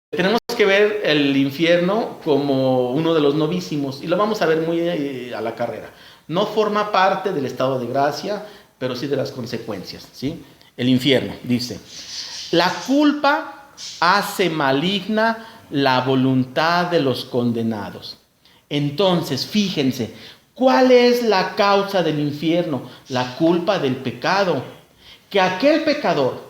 tenemos que ver el infierno como uno de los novísimos, y lo vamos a ver muy a la carrera. No forma parte del estado de gracia, pero sí de las consecuencias, ¿sí? El infierno, dice, la culpa hace maligna la voluntad de los condenados. Entonces, fíjense, ¿cuál es la causa del infierno? La culpa del pecado. Que aquel pecador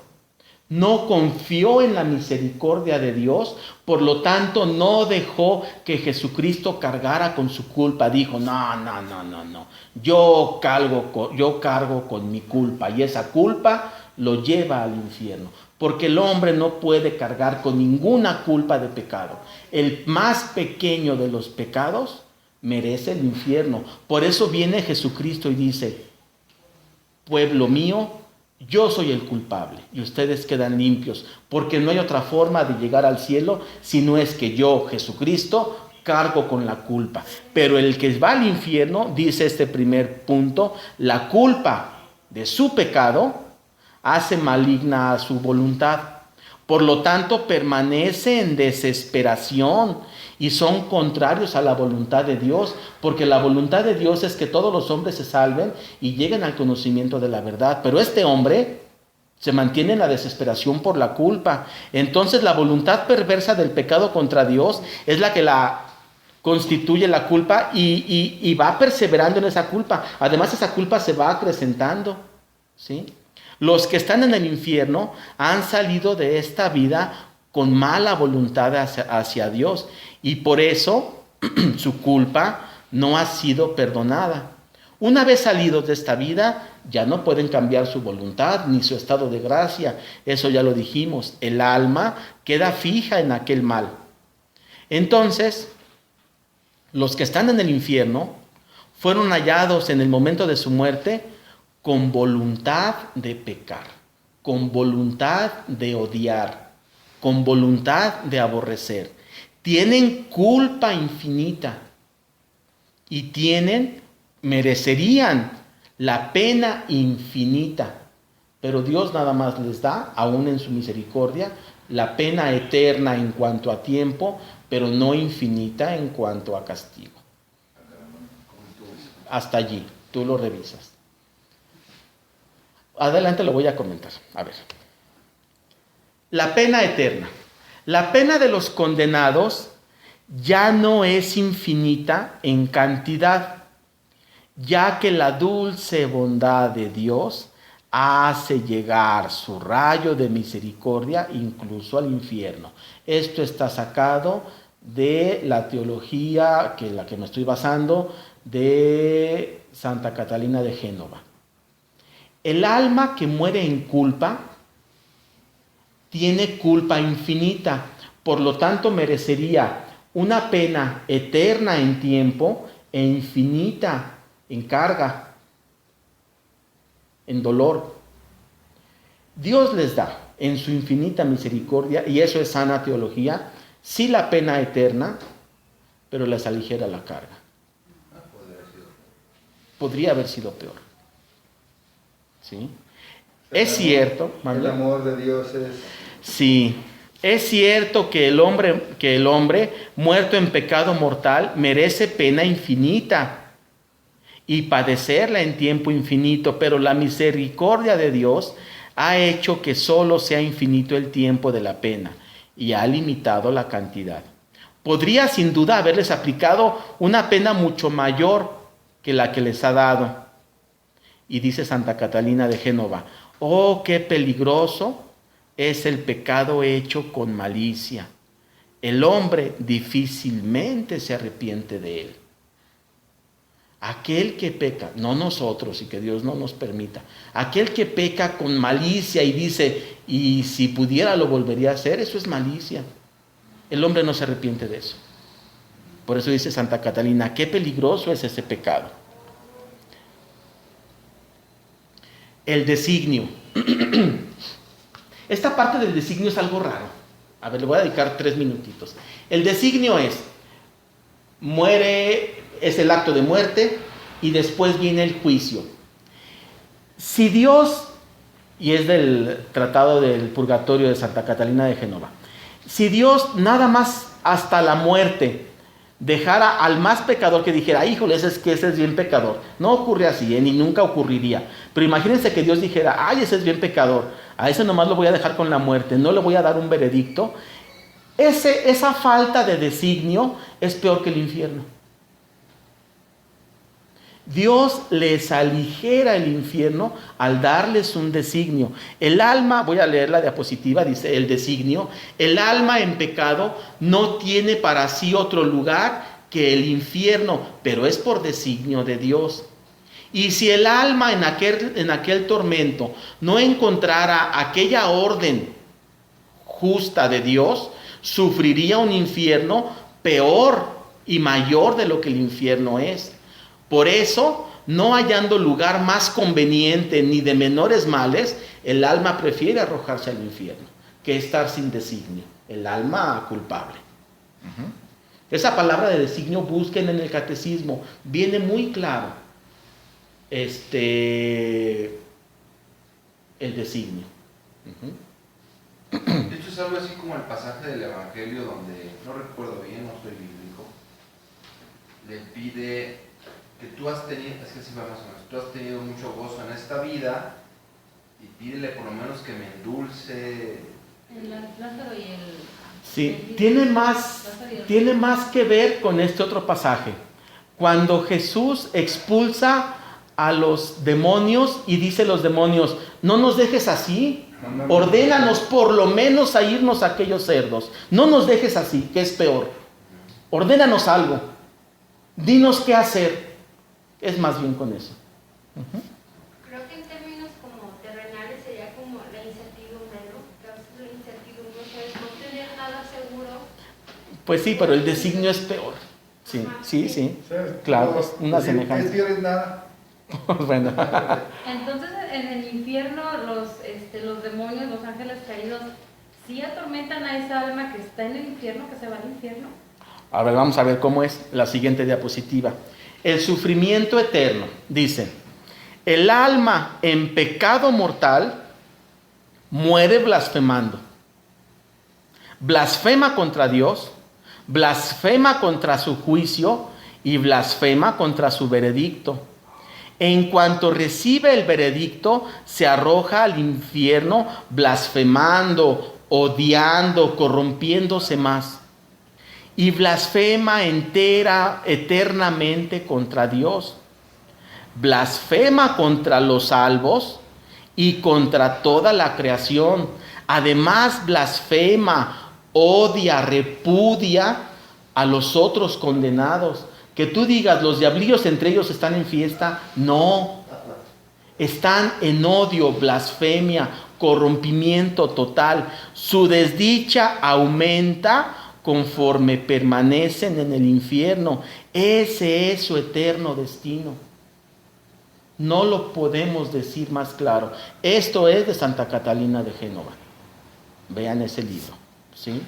no confió en la misericordia de Dios, por lo tanto no dejó que Jesucristo cargara con su culpa. Dijo, no, yo cargo con mi culpa, y esa culpa lo lleva al infierno, porque el hombre no puede cargar con ninguna culpa de pecado. El más pequeño de los pecados merece el infierno. Por eso viene Jesucristo y dice, pueblo mío, yo soy el culpable y ustedes quedan limpios, porque no hay otra forma de llegar al cielo si no es que yo, Jesucristo, cargo con la culpa. Pero el que va al infierno, dice este primer punto, la culpa de su pecado hace maligna a su voluntad. Por lo tanto, permanece en desesperación y son contrarios a la voluntad de Dios, porque la voluntad de Dios es que todos los hombres se salven y lleguen al conocimiento de la verdad. Pero este hombre se mantiene en la desesperación por la culpa. Entonces la voluntad perversa del pecado contra Dios es la que la constituye la culpa y va perseverando en esa culpa. Además, esa culpa se va acrecentando, ¿sí? Los que están en el infierno han salido de esta vida con mala voluntad hacia Dios, y por eso su culpa no ha sido perdonada. Una vez salidos de esta vida, ya no pueden cambiar su voluntad ni su estado de gracia. Eso ya lo dijimos. El alma queda fija en aquel mal. Entonces, los que están en el infierno fueron hallados en el momento de su muerte con voluntad de pecar, con voluntad de odiar, con voluntad de aborrecer. Tienen culpa infinita y merecerían la pena infinita, pero Dios nada más les da, aún en su misericordia, la pena eterna en cuanto a tiempo, pero no infinita en cuanto a castigo. Hasta allí, tú lo revisas. Adelante lo voy a comentar. A ver. La pena eterna. La pena de los condenados ya no es infinita en cantidad, ya que la dulce bondad de Dios hace llegar su rayo de misericordia incluso al infierno. Esto está sacado de la teología, la que me estoy basando, de Santa Catalina de Génova. El alma que muere en culpa tiene culpa infinita, por lo tanto merecería una pena eterna en tiempo e infinita en carga, en dolor. Dios les da en su infinita misericordia, y eso es sana teología, sí la pena eterna, pero les aligera la carga. Podría haber sido peor. ¿Sí? Es cierto. El amor de Dios es... Sí, es cierto que el hombre muerto en pecado mortal merece pena infinita y padecerla en tiempo infinito, pero la misericordia de Dios ha hecho que solo sea infinito el tiempo de la pena y ha limitado la cantidad. Podría sin duda haberles aplicado una pena mucho mayor que la que les ha dado. Y dice Santa Catalina de Génova, oh, qué peligroso es el pecado hecho con malicia. El hombre difícilmente se arrepiente de él. Aquel que peca, no nosotros, y que Dios no nos permita, aquel que peca con malicia y dice, y si pudiera lo volvería a hacer, eso es malicia. El hombre no se arrepiente de eso. Por eso dice Santa Catalina, qué peligroso es ese pecado. El designio. Esta parte del designio es algo raro. A ver, le voy a dedicar 3 minutitos. El designio es el acto de muerte y después viene el juicio. Si Dios, y es del Tratado del Purgatorio de Santa Catalina de Génova, Si Dios nada más hasta la muerte dejara al más pecador que dijera, híjole, ese es bien pecador, no ocurre así, ni nunca ocurriría. Pero imagínense que Dios dijera, ay, ese es bien pecador, a ese nomás lo voy a dejar con la muerte, no le voy a dar un veredicto. Esa falta de designio es peor que el infierno. Dios les aligera el infierno al darles un designio. El alma, voy a leer la diapositiva, dice el designio, el alma en pecado no tiene para sí otro lugar que el infierno, pero es por designio de Dios. Y si el alma en aquel tormento no encontrara aquella orden justa de Dios, sufriría un infierno peor y mayor de lo que el infierno es. Por eso, no hallando lugar más conveniente ni de menores males, el alma prefiere arrojarse al infierno que estar sin designio, el alma culpable. Esa palabra de designio, busquen en el catecismo, viene muy claro el designio. De hecho es algo así como el pasaje del Evangelio donde, no recuerdo bien, no soy bíblico, le pide que tú has tenido, es que así va más o menos, tú has tenido mucho gozo en esta vida y pídele por lo menos que me endulce. El Lázaro y el... Sí, tiene más que ver con este otro pasaje. Cuando Jesús expulsa a los demonios y dice a los demonios, no nos dejes así, ordénanos por lo menos a irnos a aquellos cerdos. No nos dejes así, que es peor. Ordénanos algo. Dinos qué hacer. Es más bien con eso. Creo que en términos como terrenales sería como la incertidumbre, ¿no? Que a veces la incertidumbre es no tener nada seguro. Pues sí, pero el designio es peor. Sí, sí. Claro, es una semejanza. ¿Qué nada? Bueno. Entonces, en el infierno, los demonios, los ángeles caídos, ¿sí atormentan a esa alma que está en el infierno, que se va al infierno? A ver, vamos a ver cómo es la siguiente diapositiva. El sufrimiento eterno, dice, el alma en pecado mortal muere blasfemando. Blasfema contra Dios, blasfema contra su juicio y blasfema contra su veredicto. En cuanto recibe el veredicto, se arroja al infierno blasfemando, odiando, corrompiéndose más. Y blasfema eternamente contra Dios. Blasfema contra los salvos y contra toda la creación. Además blasfema, odia, repudia a los otros condenados. Que tú digas, los diablillos entre ellos están en fiesta. No. Están en odio, blasfemia, corrompimiento total. Su desdicha aumenta conforme permanecen en el infierno. Ese es su eterno destino. No lo podemos decir más claro. Esto es de Santa Catalina de Génova. Vean ese libro, ¿sí?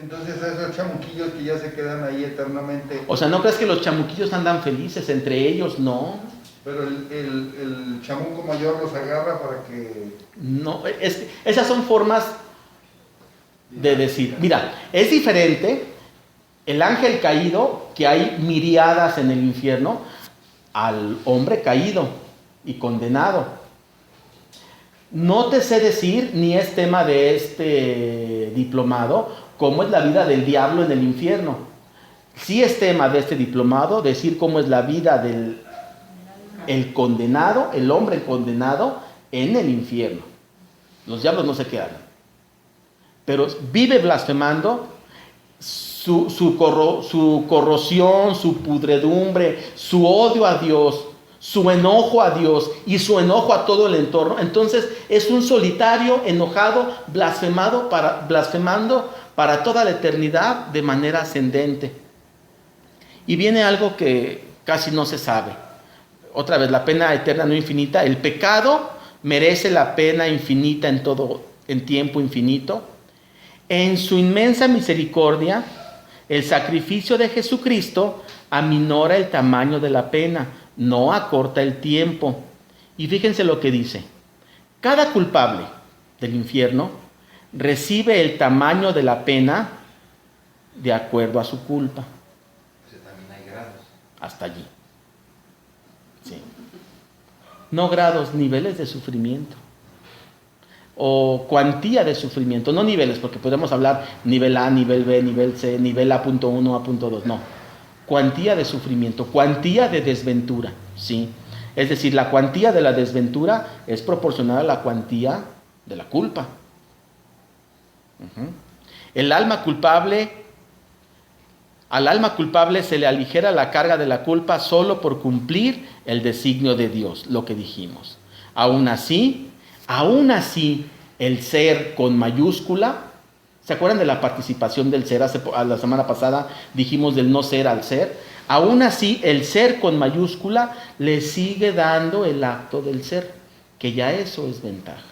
Entonces esos chamuquillos que ya se quedan ahí eternamente. O sea, ¿no crees que los chamuquillos andan felices entre ellos? No. Pero el chamuco mayor los agarra para que... No, esas son formas de decir. Mira, es diferente el ángel caído, que hay miriadas en el infierno, al hombre caído y condenado. No te sé decir, ni es tema de este diplomado, cómo es la vida del diablo en el infierno. Sí es tema de este diplomado decir cómo es la vida del condenado, el hombre condenado en el infierno. Los diablos no se quedan. Pero vive blasfemando, su corrosión, su pudredumbre, su odio a Dios, su enojo a Dios y su enojo a todo el entorno. Entonces es un solitario enojado, blasfemando para toda la eternidad de manera ascendente. Y viene algo que casi no se sabe. Otra vez, la pena eterna no infinita. El pecado merece la pena infinita en tiempo infinito. En su inmensa misericordia, el sacrificio de Jesucristo aminora el tamaño de la pena, no acorta el tiempo. Y fíjense lo que dice. Cada culpable del infierno recibe el tamaño de la pena de acuerdo a su culpa. O sea, también hay grados. Hasta allí. Sí. No grados, niveles de sufrimiento. O cuantía de sufrimiento, no niveles, porque podemos hablar nivel A, nivel B, nivel C, nivel A.1, A.2, no. Cuantía de sufrimiento, cuantía de desventura, ¿sí? Es decir, la cuantía de la desventura es proporcional a la cuantía de la culpa. El alma culpable, al alma culpable se le aligera la carga de la culpa solo por cumplir el designio de Dios, lo que dijimos. Aún así, el ser con mayúscula, ¿se acuerdan de la participación del ser? La semana pasada dijimos del no ser al ser. Aún así, el ser con mayúscula le sigue dando el acto del ser, que ya eso es ventaja.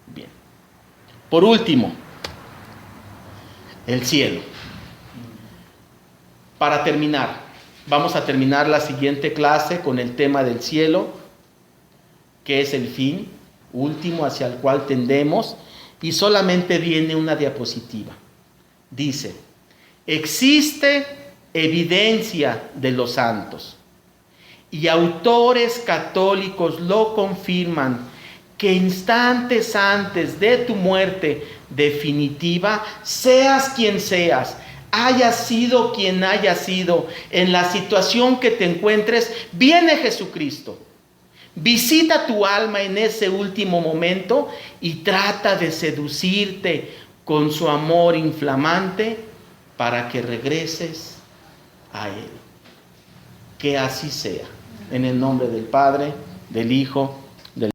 Bien. Por último, el cielo. Para terminar, vamos a terminar la siguiente clase con el tema del cielo, que es el fin último hacia el cual tendemos, y solamente viene una diapositiva. Dice: existe evidencia de los santos, y autores católicos lo confirman, que instantes antes de tu muerte definitiva, seas quien seas, hayas sido quien hayas sido, en la situación que te encuentres, viene Jesucristo. Visita tu alma en ese último momento y trata de seducirte con su amor inflamante para que regreses a Él. Que así sea. En el nombre del Padre, del Hijo